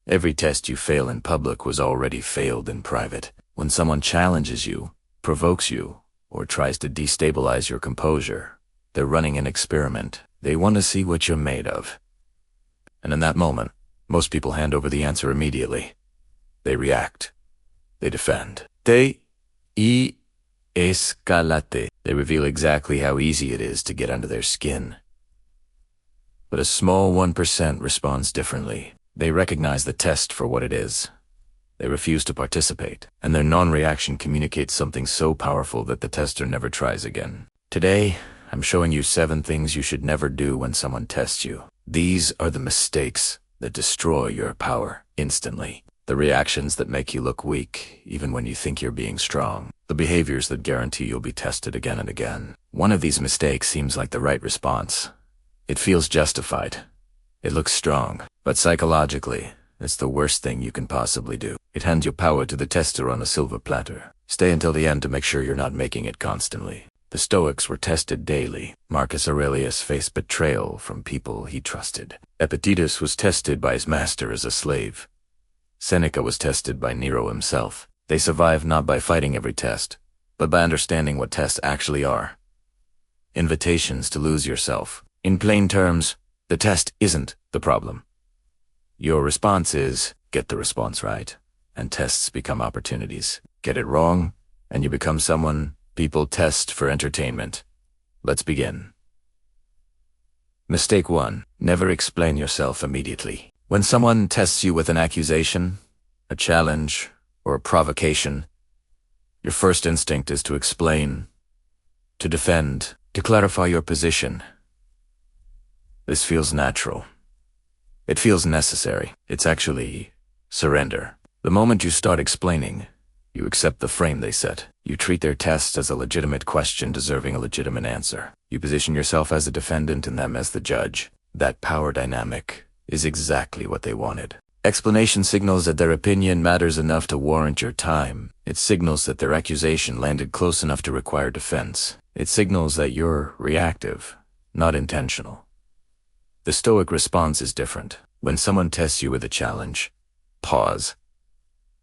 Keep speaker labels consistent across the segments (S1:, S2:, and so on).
S1: Every test you fail in public was already failed in private. When someone challenges you, provokes you, or tries to destabilize your composure, they're running an experiment. They want to see what you're made of. And in that moment, most people hand over the answer immediately. They react. They defend. Te y escalate. They reveal exactly how easy it is to get under their skin. But a small 1% responds differently. They recognize the test for what it is. They refuse to participate, and their non-reaction communicates something so powerful that the tester never tries again. Today, I'm showing you 7 things you should never do when someone tests you. These are the mistakes that destroy your power instantly. The reactions that make you look weak, even when you think you're being strong. The behaviors that guarantee you'll be tested again and again. One of these mistakes seems like the right response. It feels justified. It looks strong. But psychologically, it's the worst thing you can possibly do. It hands your power to the tester on a silver platter. Stay until the end to make sure you're not making it constantly. The Stoics were tested daily. Marcus Aurelius faced betrayal from people he trusted. Epictetus was tested by his master as a slave. Seneca was tested by Nero himself. They survived not by fighting every test, but by understanding what tests actually are. Invitations to lose yourself. In plain terms, the test isn't the problem. Your response is, get the response right, and tests become opportunities. Get it wrong, and you become someone people test for entertainment. Let's begin. Mistake 1. Never explain yourself immediately. When someone tests you with an accusation, a challenge, or a provocation, your first instinct is to explain, to defend, to clarify your position. This feels natural. It feels necessary. It's actually surrender. The moment you start explaining, you accept the frame they set. You treat their test as a legitimate question deserving a legitimate answer. You position yourself as a defendant and them as the judge. That power dynamic is exactly what they wanted. Explanation signals that their opinion matters enough to warrant your time. It signals that their accusation landed close enough to require defense. It signals that you're reactive, not intentional. The Stoic response is different. When someone tests you with a challenge, pause.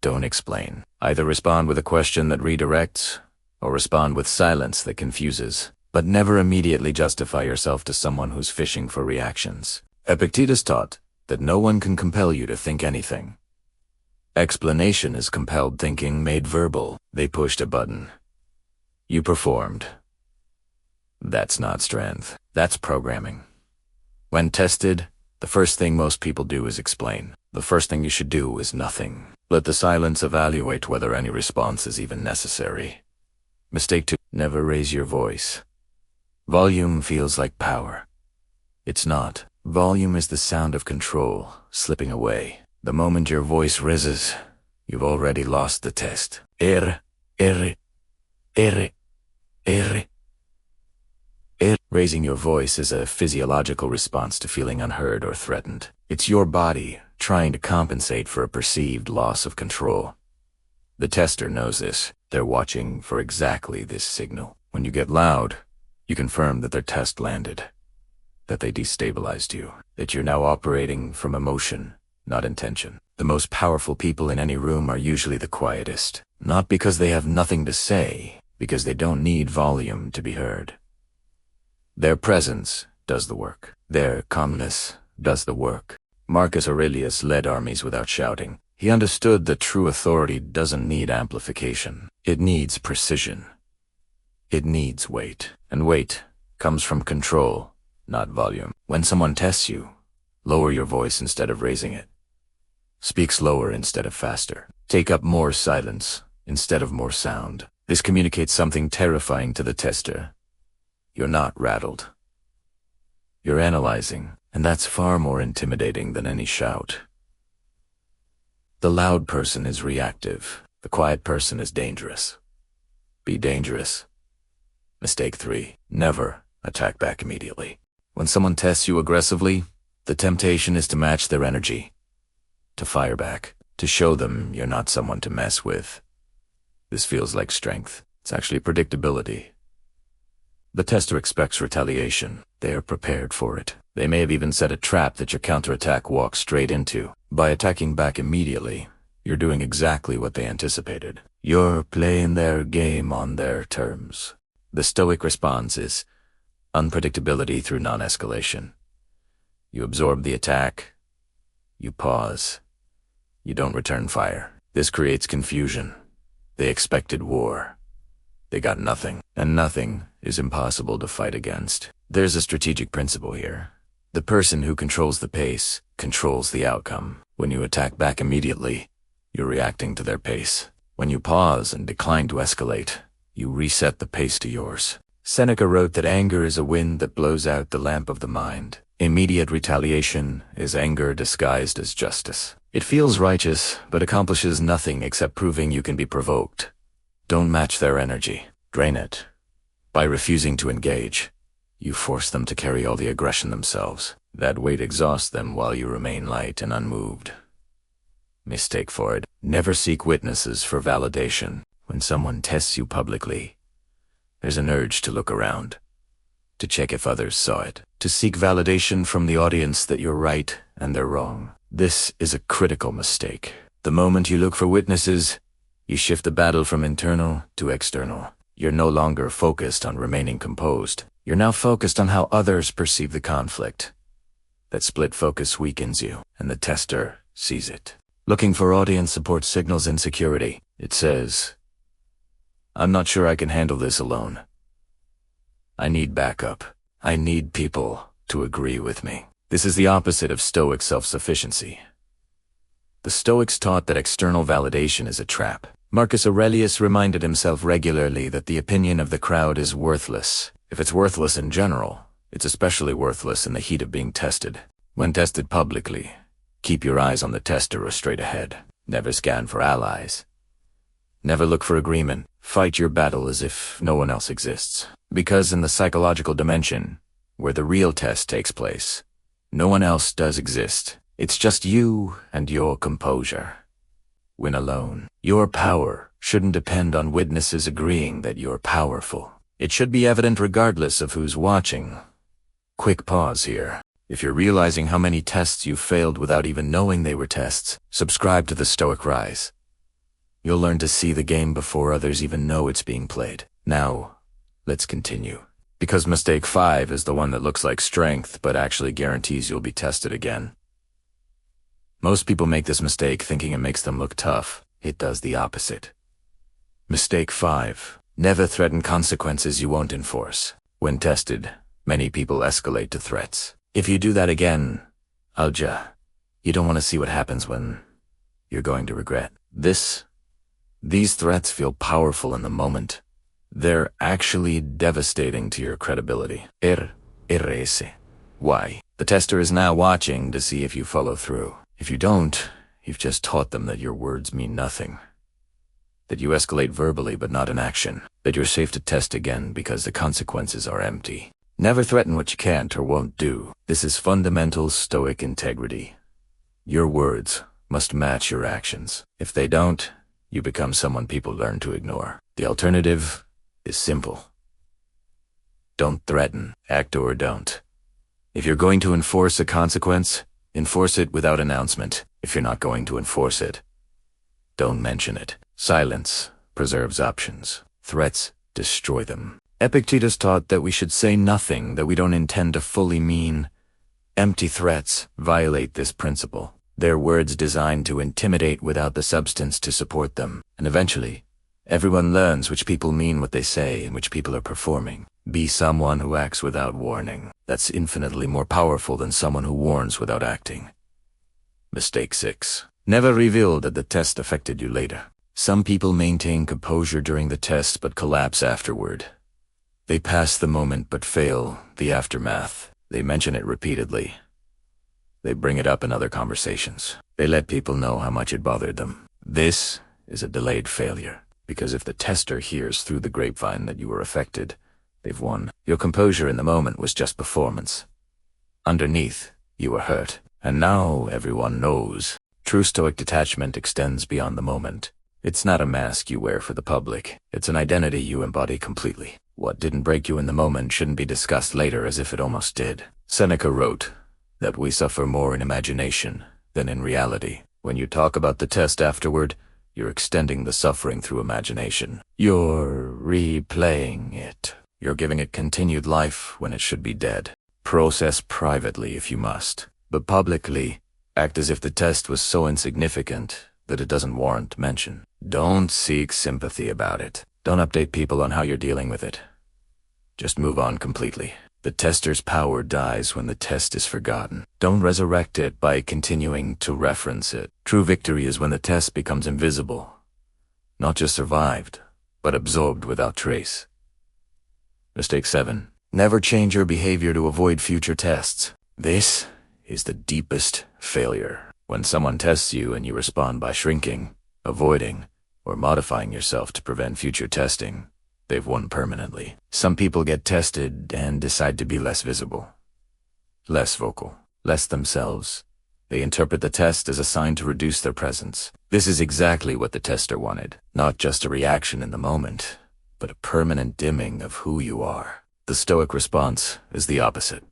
S1: Don't explain. Either respond with a question that redirects, or respond with silence that confuses. But never immediately justify yourself to someone who's fishing for reactions. Epictetus taught that no one can compel you to think anything. Explanation is compelled thinking made verbal. They pushed a button. You performed. That's not strength. That's programming. When tested, the first thing most people do is explain. The first thing you should do is nothing. Let the silence evaluate whether any response is even necessary. Mistake 2. Never raise your voice. Volume feels like power. It's not. Volume is the sound of control, slipping away. The moment your voice rises, you've already lost the test. Raising your voice is a physiological response to feeling unheard or threatened. It's your body trying to compensate for a perceived loss of control. The tester knows this. They're watching for exactly this signal. When you get loud, you confirm that their test landed, that they destabilized you, that you're now operating from emotion, not intention. The most powerful people in any room are usually the quietest, not because they have nothing to say, because they don't need volume to be heard. Their presence does the work. Their calmness does the work. Marcus Aurelius led armies without shouting. He understood that true authority doesn't need amplification. It needs precision. It needs weight. And weight comes from control, not volume. When someone tests you, lower your voice instead of raising it. Speak slower instead of faster. Take up more silence instead of more sound. This communicates something terrifying to the tester. You're not rattled. You're analyzing, and that's far more intimidating than any shout. The loud person is reactive. The quiet person is dangerous. Be dangerous. Mistake 3. Never attack back immediately. When someone tests you aggressively, the temptation is to match their energy, to fire back, to show them you're not someone to mess with. This feels like strength. It's actually predictability. The tester expects retaliation. They are prepared for it. They may have even set a trap that your counterattack walks straight into. By attacking back immediately, you're doing exactly what they anticipated. You're playing their game on their terms. The Stoic response is unpredictability through non-escalation. You absorb the attack. You pause. You don't return fire. This creates confusion. They expected war. They got nothing, and nothing is impossible to fight against. There's a strategic principle here. The person who controls the pace controls the outcome. When you attack back immediately, you're reacting to their pace. When you pause and decline to escalate, you reset the pace to yours. Seneca wrote that anger is a wind that blows out the lamp of the mind. Immediate retaliation is anger disguised as justice. It feels righteous, but accomplishes nothing except proving you can be provoked. Don't match their energy. Drain it. By refusing to engage, you force them to carry all the aggression themselves. That weight exhausts them while you remain light and unmoved. Mistake for it. Never seek witnesses for validation. When someone tests you publicly, there's an urge to look around, to check if others saw it, to seek validation from the audience that you're right and they're wrong. This is a critical mistake. The moment you look for witnesses, you shift the battle from internal to external. You're no longer focused on remaining composed. You're now focused on how others perceive the conflict. That split focus weakens you, and the tester sees it. Looking for audience support signals insecurity. It says, I'm not sure I can handle this alone. I need backup. I need people to agree with me. This is the opposite of Stoic self-sufficiency. The Stoics taught that external validation is a trap. Marcus Aurelius reminded himself regularly that the opinion of the crowd is worthless. If it's worthless in general, it's especially worthless in the heat of being tested. When tested publicly, keep your eyes on the tester or straight ahead. Never scan for allies. Never look for agreement. Fight your battle as if no one else exists. Because in the psychological dimension, where the real test takes place, no one else does exist. It's just you and your composure. Win alone. Your power shouldn't depend on witnesses agreeing that you're powerful. It should be evident regardless of who's watching. Quick pause here. If you're realizing how many tests you've failed without even knowing they were tests, subscribe to the Stoic Rise. You'll learn to see the game before others even know it's being played. Now, let's continue. Because mistake 5 is the one that looks like strength, but actually guarantees you'll be tested again. Most people make this mistake thinking it makes them look tough. It does the opposite. Mistake 5. Never threaten consequences you won't enforce. When tested, many people escalate to threats. If you do that again, you don't want to see what happens when you're going to regret. These threats feel powerful in the moment. They're actually devastating to your credibility. Why? The tester is now watching to see if you follow through. If you don't, you've just taught them that your words mean nothing. That you escalate verbally but not in action. That you're safe to test again because the consequences are empty. Never threaten what you can't or won't do. This is fundamental Stoic integrity. Your words must match your actions. If they don't, you become someone people learn to ignore. The alternative is simple. Don't threaten, act or don't. If you're going to enforce a consequence, enforce it without announcement. If you're not going to enforce it, don't mention it. Silence preserves options. Threats destroy them. Epictetus taught that we should say nothing that we don't intend to fully mean. Empty threats violate this principle. They're words designed to intimidate without the substance to support them. And eventually, everyone learns which people mean what they say and which people are performing. Be someone who acts without warning. That's infinitely more powerful than someone who warns without acting. Mistake 6. Never reveal that the test affected you later. Some people maintain composure during the test but collapse afterward. They pass the moment but fail the aftermath. They mention it repeatedly. They bring it up in other conversations. They let people know how much it bothered them. This is a delayed failure, because if the tester hears through the grapevine that you were affected, they've won. Your composure in the moment was just performance. Underneath, you were hurt. And now everyone knows. True Stoic detachment extends beyond the moment. It's not a mask you wear for the public. It's an identity you embody completely. What didn't break you in the moment shouldn't be discussed later as if it almost did. Seneca wrote that we suffer more in imagination than in reality. When you talk about the test afterward, you're extending the suffering through imagination. You're replaying it. You're giving it continued life when it should be dead. Process privately if you must, but publicly, act as if the test was so insignificant that it doesn't warrant mention. Don't seek sympathy about it. Don't update people on how you're dealing with it. Just move on completely. The tester's power dies when the test is forgotten. Don't resurrect it by continuing to reference it. True victory is when the test becomes invisible. Not just survived, but absorbed without trace. Mistake 7. Never change your behavior to avoid future tests. This is the deepest failure. When someone tests you and you respond by shrinking, avoiding, or modifying yourself to prevent future testing, they've won permanently. Some people get tested and decide to be less visible, less vocal, less themselves. They interpret the test as a sign to reduce their presence. This is exactly what the tester wanted. Not just a reaction in the moment, but a permanent dimming of who you are. The Stoic response is the opposite.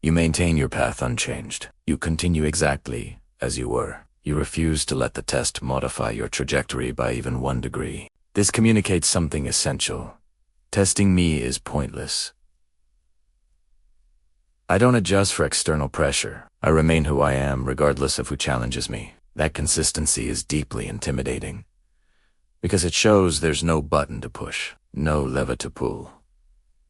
S1: You maintain your path unchanged. You continue exactly as you were. You refuse to let the test modify your trajectory by even 1 degree. This communicates something essential. Testing me is pointless. I don't adjust for external pressure. I remain who I am regardless of who challenges me. That consistency is deeply intimidating, because it shows there's no button to push, no lever to pull,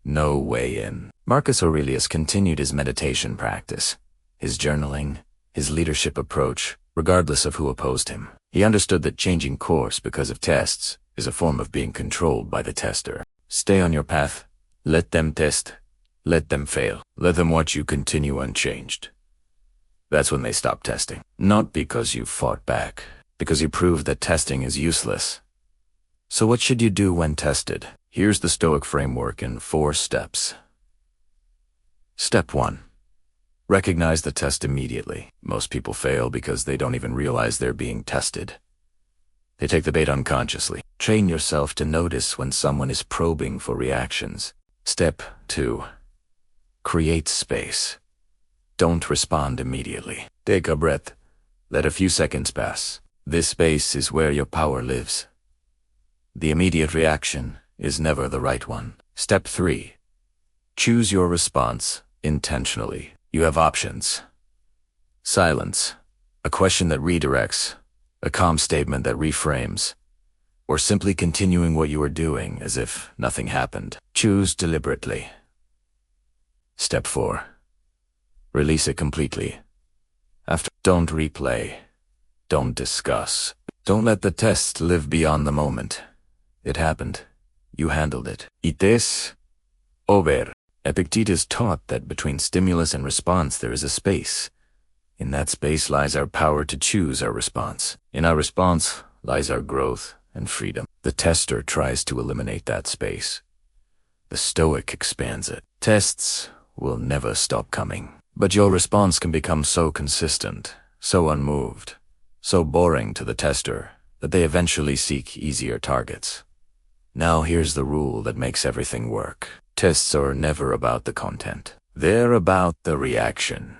S1: no way in. Marcus Aurelius continued his meditation practice, his journaling, his leadership approach, regardless of who opposed him. He understood that changing course because of tests is a form of being controlled by the tester. Stay on your path. Let them test. Let them fail. Let them watch you continue unchanged. That's when they stop testing. Not because you fought back, because you proved that testing is useless. So what should you do when tested? Here's the Stoic framework in 4 steps. Step 1. Recognize the test immediately. Most people fail because they don't even realize they're being tested. They take the bait unconsciously. Train yourself to notice when someone is probing for reactions. Step 2. Create space. Don't respond immediately. Take a breath. Let a few seconds pass. This space is where your power lives. The immediate reaction is never the right one. Step 3. Choose your response intentionally. You have options. Silence, a question that redirects, a calm statement that reframes, or simply continuing what you are doing as if nothing happened. Choose deliberately. Step 4. Release it completely. Don't replay. Don't discuss. Don't let the test live beyond the moment. It happened. You handled it. Ites over. Epictetus taught that between stimulus and response there is a space. In that space lies our power to choose our response. In our response lies our growth and freedom. The tester tries to eliminate that space. The Stoic expands it. Tests will never stop coming. But your response can become so consistent, so unmoved, so boring to the tester that they eventually seek easier targets. Now here's the rule that makes everything work. Tests are never about the content. They're about the reaction.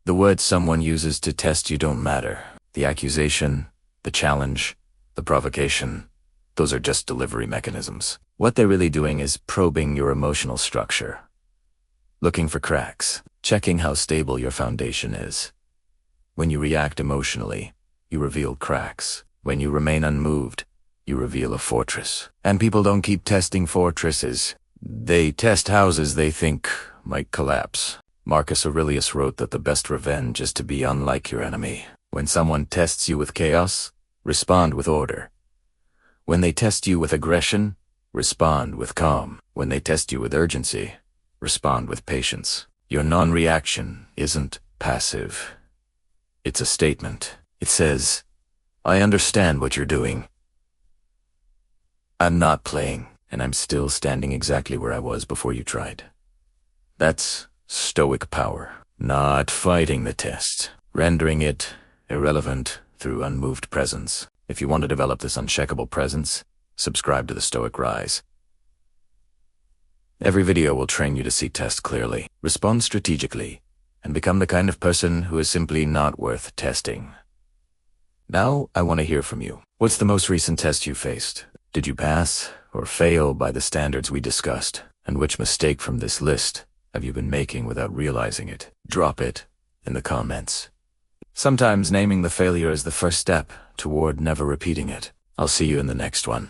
S1: The words someone uses to test you don't matter. The accusation, the challenge, the provocation, those are just delivery mechanisms. What they're really doing is probing your emotional structure. Looking for cracks, checking how stable your foundation is. When you react emotionally, you reveal cracks. When you remain unmoved, you reveal a fortress. And people don't keep testing fortresses. They test houses they think might collapse. Marcus Aurelius wrote that the best revenge is to be unlike your enemy. When someone tests you with chaos, respond with order. When they test you with aggression, respond with calm. When they test you with urgency, respond with patience. Your non-reaction isn't passive. It's a statement. It says, I understand what you're doing. I'm not playing, and I'm still standing exactly where I was before you tried. That's Stoic power. Not fighting the test, rendering it irrelevant through unmoved presence. If you want to develop this uncheckable presence, subscribe to the Stoic Rise. Every video will train you to see tests clearly, respond strategically, and become the kind of person who is simply not worth testing. Now, I want to hear from you. What's the most recent test you faced? Did you pass or fail by the standards we discussed? And which mistake from this list have you been making without realizing it? Drop it in the comments. Sometimes naming the failure is the first step toward never repeating it. I'll see you in the next one.